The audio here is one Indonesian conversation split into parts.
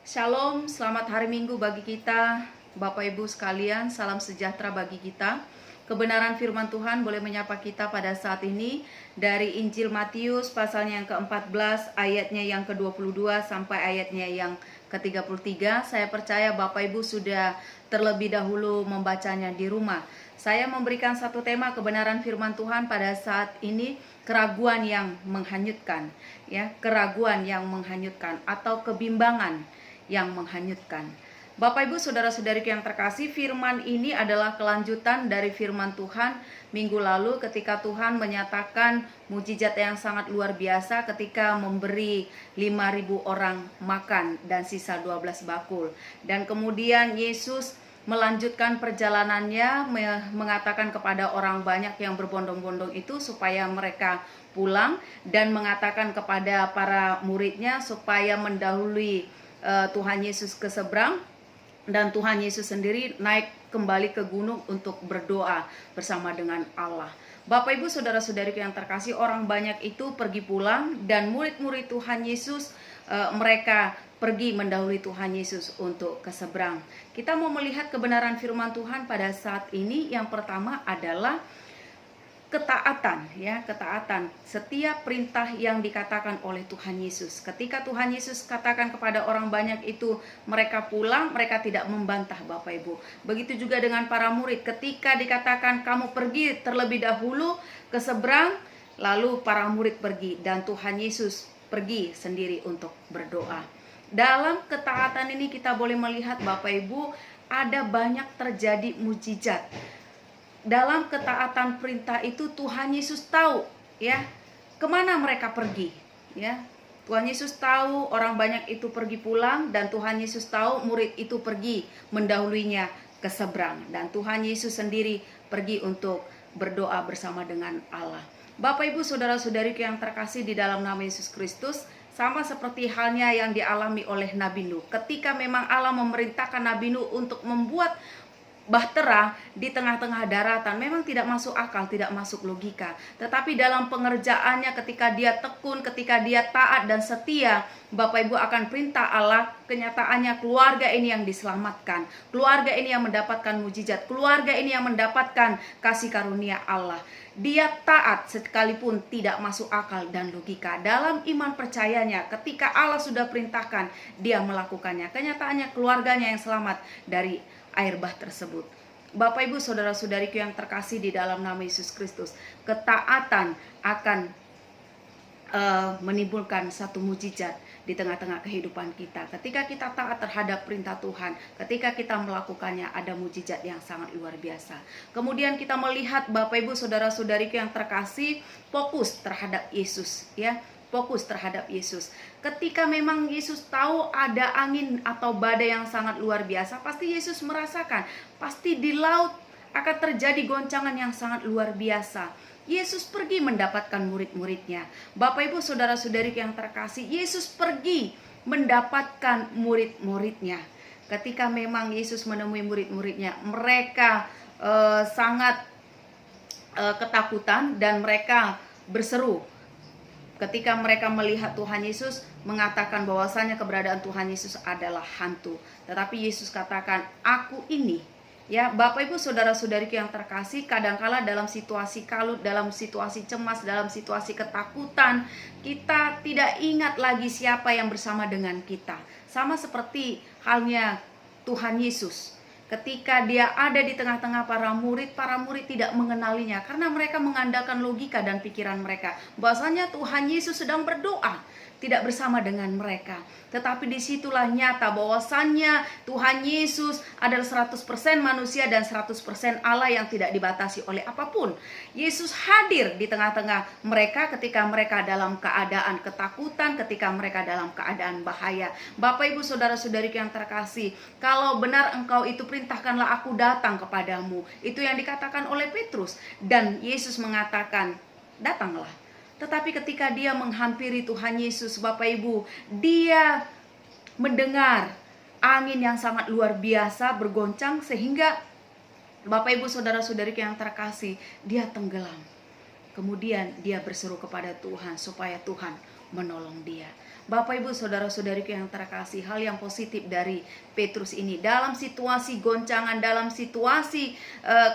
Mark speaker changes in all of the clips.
Speaker 1: Shalom, selamat hari Minggu bagi kita, Bapak Ibu sekalian, salam sejahtera bagi kita. Kebenaran firman Tuhan boleh menyapa kita pada saat ini dari Injil Matius pasalnya yang ke-14, ayatnya yang ke-22 sampai ayatnya yang ke-33. Saya percaya Bapak Ibu sudah terlebih dahulu membacanya di rumah. Saya memberikan satu tema kebenaran firman Tuhan pada saat ini, keraguan yang menghanyutkan, ya, keraguan yang menghanyutkan atau kebimbangan yang menghanyutkan. Bapak Ibu saudara-saudariku yang terkasih, firman ini adalah kelanjutan dari firman Tuhan minggu lalu ketika Tuhan menyatakan mujizat yang sangat luar biasa ketika memberi 5.000 orang makan dan sisa 12 bakul. Dan kemudian Yesus melanjutkan perjalanannya mengatakan kepada orang banyak yang berbondong-bondong itu supaya mereka pulang dan mengatakan kepada para muridnya supaya mendahului Tuhan Yesus ke seberang, dan Tuhan Yesus sendiri naik kembali ke gunung untuk berdoa bersama dengan Allah. Bapak Ibu saudara-saudariku yang terkasih, orang banyak itu pergi pulang dan murid-murid Tuhan Yesus mereka pergi mendahului Tuhan Yesus untuk ke seberang. Kita mau melihat kebenaran firman Tuhan pada saat ini. Yang pertama adalah ketaatan, ya, ketaatan setiap perintah yang dikatakan oleh Tuhan Yesus. Ketika Tuhan Yesus katakan kepada orang banyak itu mereka pulang, mereka tidak membantah Bapak Ibu. Begitu juga dengan para murid, ketika dikatakan kamu pergi terlebih dahulu ke seberang, lalu para murid pergi dan Tuhan Yesus pergi sendiri untuk berdoa. Dalam ketaatan ini kita boleh melihat Bapak Ibu ada banyak terjadi mujizat. Dalam ketaatan perintah itu Tuhan Yesus tahu, ya, kemana mereka pergi, ya. Tuhan Yesus tahu orang banyak itu pergi pulang dan Tuhan Yesus tahu murid itu pergi mendahulunya ke seberang dan Tuhan Yesus sendiri pergi untuk berdoa bersama dengan Allah. Bapak Ibu saudara-saudariku yang terkasih di dalam nama Yesus Kristus, sama seperti halnya yang dialami oleh Nabi Nuh. Ketika memang Allah memerintahkan Nabi Nuh untuk membuat bahtera di tengah-tengah daratan, memang tidak masuk akal, tidak masuk logika. Tetapi dalam pengerjaannya, ketika dia tekun, ketika dia taat dan setia, Bapak Ibu akan perintah Allah, kenyataannya keluarga ini yang diselamatkan, keluarga ini yang mendapatkan mujizat, keluarga ini yang mendapatkan kasih karunia Allah. Dia taat sekalipun tidak masuk akal dan logika. Dalam iman percayanya, ketika Allah sudah perintahkan, dia melakukannya. Kenyataannya keluarganya yang selamat dari air bah tersebut. Bapak Ibu saudara-saudariku yang terkasih di dalam nama Yesus Kristus, ketaatan akan menimbulkan satu mujizat di tengah-tengah kehidupan kita. Ketika kita taat terhadap perintah Tuhan, ketika kita melakukannya, ada mujizat yang sangat luar biasa. Kemudian kita melihat Bapak Ibu saudara-saudariku yang terkasih, fokus terhadap Yesus, ya. Fokus terhadap Yesus. Ketika memang Yesus tahu ada angin atau badai yang sangat luar biasa, pasti Yesus merasakan, pasti di laut akan terjadi goncangan yang sangat luar biasa. Yesus pergi mendapatkan murid-muridnya. Bapak Ibu saudara-saudari yang terkasih, Yesus pergi mendapatkan murid-muridnya. Ketika memang Yesus menemui murid-muridnya, mereka sangat ketakutan dan mereka berseru. Ketika mereka melihat Tuhan Yesus, mengatakan bahwasanya keberadaan Tuhan Yesus adalah hantu. Tetapi Yesus katakan, aku ini. Ya, Bapak Ibu saudara-saudariku yang terkasih, kadangkala dalam situasi kalut, dalam situasi cemas, dalam situasi ketakutan, kita tidak ingat lagi siapa yang bersama dengan kita. Sama seperti halnya Tuhan Yesus. Ketika dia ada di tengah-tengah para murid tidak mengenalinya karena mereka mengandalkan logika dan pikiran mereka. Bahwasanya Tuhan Yesus sedang berdoa, tidak bersama dengan mereka. Tetapi disitulah nyata bahwasannya Tuhan Yesus adalah 100% manusia dan 100% Allah yang tidak dibatasi oleh apapun. Yesus hadir di tengah-tengah mereka ketika mereka dalam keadaan ketakutan, ketika mereka dalam keadaan bahaya. Bapak Ibu saudara-saudariku yang terkasih, kalau benar engkau itu perintahkanlah aku datang kepadamu. Itu yang dikatakan oleh Petrus. Dan Yesus mengatakan, datanglah. Tetapi ketika dia menghampiri Tuhan Yesus, Bapak Ibu, dia mendengar angin yang sangat luar biasa bergoncang sehingga Bapak Ibu saudara-saudari yang terkasih, dia tenggelam. Kemudian dia berseru kepada Tuhan supaya Tuhan menolong dia. Bapak Ibu saudara-saudariku yang terkasih, hal yang positif dari Petrus ini, dalam situasi goncangan, dalam situasi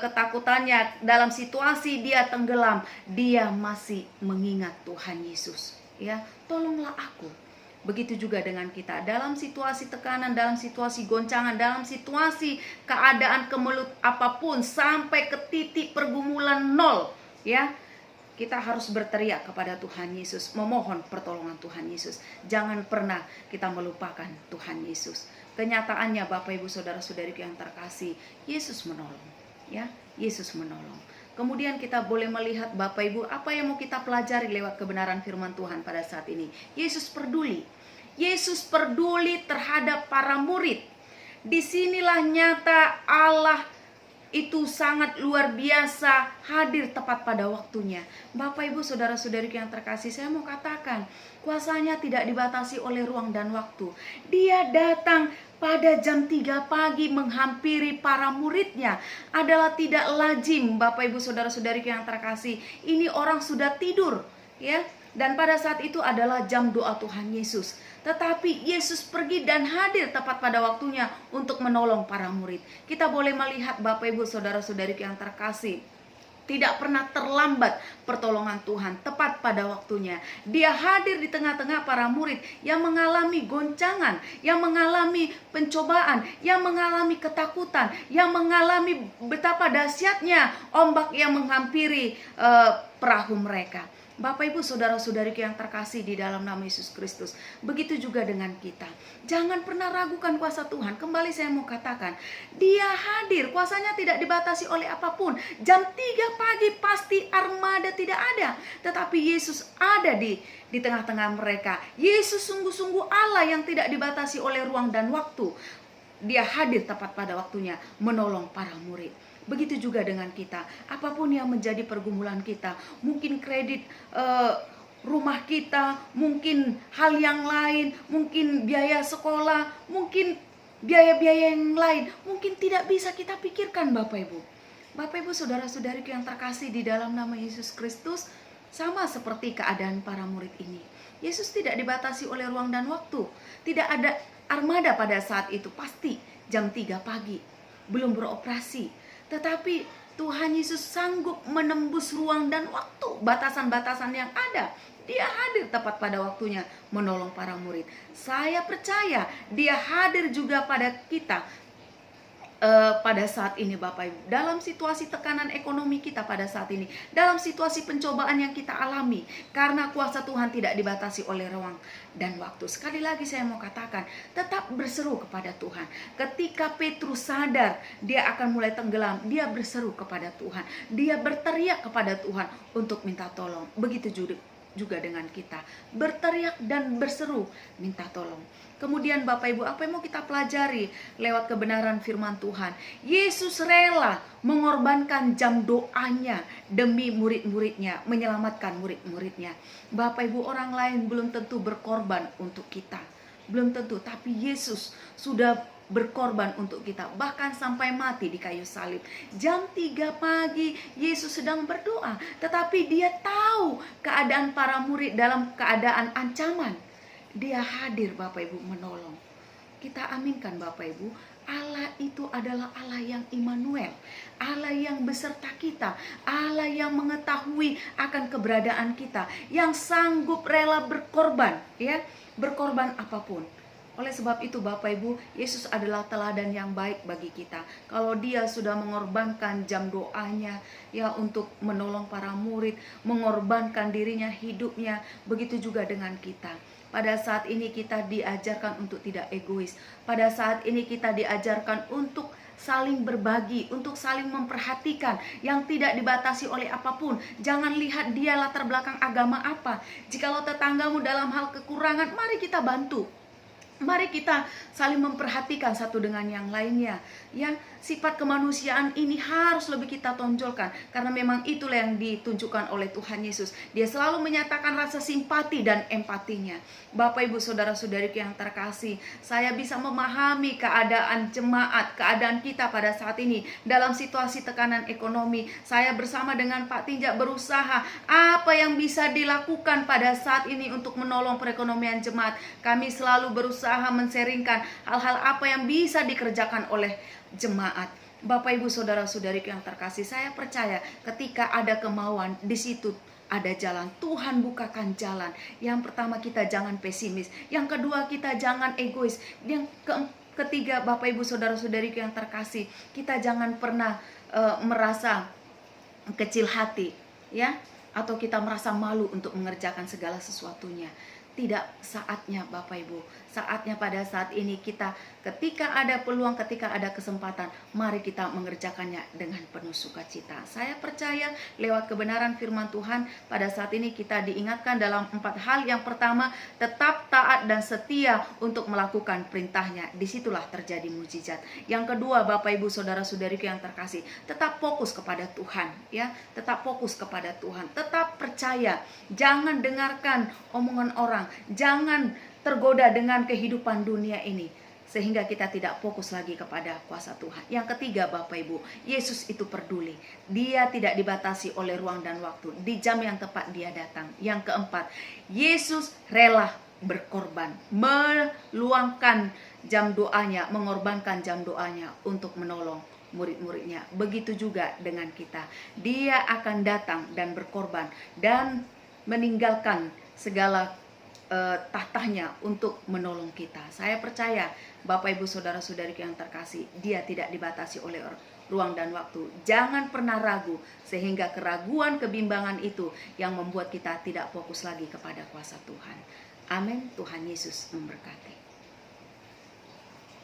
Speaker 1: ketakutannya, dalam situasi dia tenggelam, dia masih mengingat Tuhan Yesus. Ya, tolonglah aku. Begitu juga dengan kita, dalam situasi tekanan, dalam situasi goncangan, dalam situasi keadaan kemelut apapun, sampai ke titik pergumulan nol, ya, kita harus berteriak kepada Tuhan Yesus, memohon pertolongan Tuhan Yesus. Jangan pernah kita melupakan Tuhan Yesus. Kenyataannya Bapak Ibu saudara-saudariku yang terkasih, Yesus menolong, ya, Yesus menolong. Kemudian kita boleh melihat Bapak Ibu, apa yang mau kita pelajari lewat kebenaran firman Tuhan pada saat ini. Yesus peduli. Yesus peduli terhadap para murid. Disinilah nyata Allah itu sangat luar biasa, hadir tepat pada waktunya. Bapak Ibu saudara-saudariku yang terkasih, saya mau katakan, kuasanya tidak dibatasi oleh ruang dan waktu. Dia datang pada jam 3 pagi menghampiri para muridnya. Adalah tidak lazim, Bapak Ibu saudara-saudariku yang terkasih. Ini orang sudah tidur, ya. Dan pada saat itu adalah jam doa Tuhan Yesus. Tetapi Yesus pergi dan hadir tepat pada waktunya untuk menolong para murid. Kita boleh melihat Bapak Ibu saudara-saudariku yang terkasih, tidak pernah terlambat pertolongan Tuhan, tepat pada waktunya. Dia hadir di tengah-tengah para murid yang mengalami goncangan, yang mengalami pencobaan, yang mengalami ketakutan, yang mengalami betapa dahsyatnya ombak yang menghampiri perahu mereka. Bapak Ibu saudara-saudariku yang terkasih di dalam nama Yesus Kristus, begitu juga dengan kita. Jangan pernah ragukan kuasa Tuhan. Kembali saya mau katakan, Dia hadir, kuasanya tidak dibatasi oleh apapun. Jam 3 pagi pasti armada tidak ada, tetapi Yesus ada di tengah-tengah mereka. Yesus sungguh-sungguh Allah yang tidak dibatasi oleh ruang dan waktu. Dia hadir tepat pada waktunya menolong para murid. Begitu juga dengan kita, apapun yang menjadi pergumulan kita, mungkin kredit rumah kita, mungkin hal yang lain, mungkin biaya sekolah, mungkin biaya-biaya yang lain, mungkin tidak bisa kita pikirkan Bapak Ibu. Bapak Ibu saudara-saudariku yang terkasih di dalam nama Yesus Kristus, sama seperti keadaan para murid ini. Yesus tidak dibatasi oleh ruang dan waktu. Tidak ada armada pada saat itu, pasti jam 3 pagi, belum beroperasi. Tetapi Tuhan Yesus sanggup menembus ruang dan waktu, batasan-batasan yang ada. Dia hadir tepat pada waktunya menolong para murid. Saya percaya Dia hadir juga pada kita pada saat ini Bapak Ibu. Dalam situasi tekanan ekonomi kita pada saat ini, dalam situasi pencobaan yang kita alami, karena kuasa Tuhan tidak dibatasi oleh ruang dan waktu. Sekali lagi saya mau katakan, tetap berseru kepada Tuhan. Ketika Petrus sadar dia akan mulai tenggelam, dia berseru kepada Tuhan. Dia berteriak kepada Tuhan untuk minta tolong. Begitu juga dengan kita, berteriak dan berseru minta tolong. Kemudian Bapak Ibu, apa yang mau kita pelajari lewat kebenaran firman Tuhan? Yesus rela mengorbankan jam doanya demi murid-muridnya, menyelamatkan murid-muridnya. Bapak Ibu, orang lain belum tentu berkorban untuk kita, belum tentu, tapi Yesus sudah berkorban untuk kita, bahkan sampai mati di kayu salib. Jam 3 pagi Yesus sedang berdoa, tetapi Dia tahu keadaan para murid dalam keadaan ancaman. Dia hadir Bapak Ibu menolong. Kita aminkan Bapak Ibu, Allah itu adalah Allah yang Immanuel, Allah yang beserta kita, Allah yang mengetahui akan keberadaan kita, yang sanggup rela berkorban, ya, berkorban apapun. Oleh sebab itu Bapak Ibu, Yesus adalah teladan yang baik bagi kita. Kalau Dia sudah mengorbankan jam doanya, ya, untuk menolong para murid, mengorbankan dirinya, hidupnya, begitu juga dengan kita. Pada saat ini kita diajarkan untuk tidak egois. Pada saat ini kita diajarkan untuk saling berbagi, untuk saling memperhatikan, yang tidak dibatasi oleh apapun. Jangan lihat dia latar belakang agama apa. Jikalau tetanggamu dalam hal kekurangan, mari kita bantu. Mari kita saling memperhatikan satu dengan yang lainnya. Ya, sifat kemanusiaan ini harus lebih kita tonjolkan, karena memang itulah yang ditunjukkan oleh Tuhan Yesus. Dia selalu menyatakan rasa simpati dan empatinya. Bapak Ibu saudara-saudariku yang terkasih, saya bisa memahami keadaan jemaat, keadaan kita pada saat ini dalam situasi tekanan ekonomi. Saya bersama dengan Pak Tinjak berusaha apa yang bisa dilakukan pada saat ini untuk menolong perekonomian jemaat. Kami selalu berusaha men-sharingkan hal-hal apa yang bisa dikerjakan oleh jemaat. Bapak Ibu saudara-saudariku yang terkasih, saya percaya ketika ada kemauan, di situ ada jalan. Tuhan bukakan jalan. Yang pertama, kita jangan pesimis. Yang kedua, kita jangan egois. Yang ketiga, Bapak Ibu saudara-saudariku yang terkasih, kita jangan pernah merasa kecil hati, ya, atau kita merasa malu untuk mengerjakan segala sesuatunya. Tidak saatnya Bapak Ibu. Saatnya pada saat ini kita, ketika ada peluang, ketika ada kesempatan, mari kita mengerjakannya dengan penuh sukacita. Saya percaya lewat kebenaran firman Tuhan pada saat ini kita diingatkan dalam 4 hal. Yang pertama, tetap taat dan setia untuk melakukan perintahnya. Disitulah terjadi mujizat. Yang kedua, Bapak Ibu saudara-saudariku yang terkasih, tetap fokus kepada Tuhan, ya. Tetap fokus kepada Tuhan. Tetap percaya. Jangan dengarkan omongan orang. Jangan tergoda dengan kehidupan dunia ini, sehingga kita tidak fokus lagi kepada kuasa Tuhan. Yang ketiga, Bapak Ibu, Yesus itu peduli. Dia tidak dibatasi oleh ruang dan waktu. Di jam yang tepat dia datang. Yang keempat, Yesus rela berkorban, meluangkan jam doanya, mengorbankan jam doanya untuk menolong murid-muridnya. Begitu juga dengan kita. Dia akan datang dan berkorban dan meninggalkan segala tahtanya untuk menolong kita. Saya percaya Bapak Ibu saudara-saudariku yang terkasih, dia tidak dibatasi oleh ruang dan waktu. Jangan pernah ragu, sehingga keraguan, kebimbangan itu yang membuat kita tidak fokus lagi kepada kuasa Tuhan. Amin. Tuhan Yesus memberkati.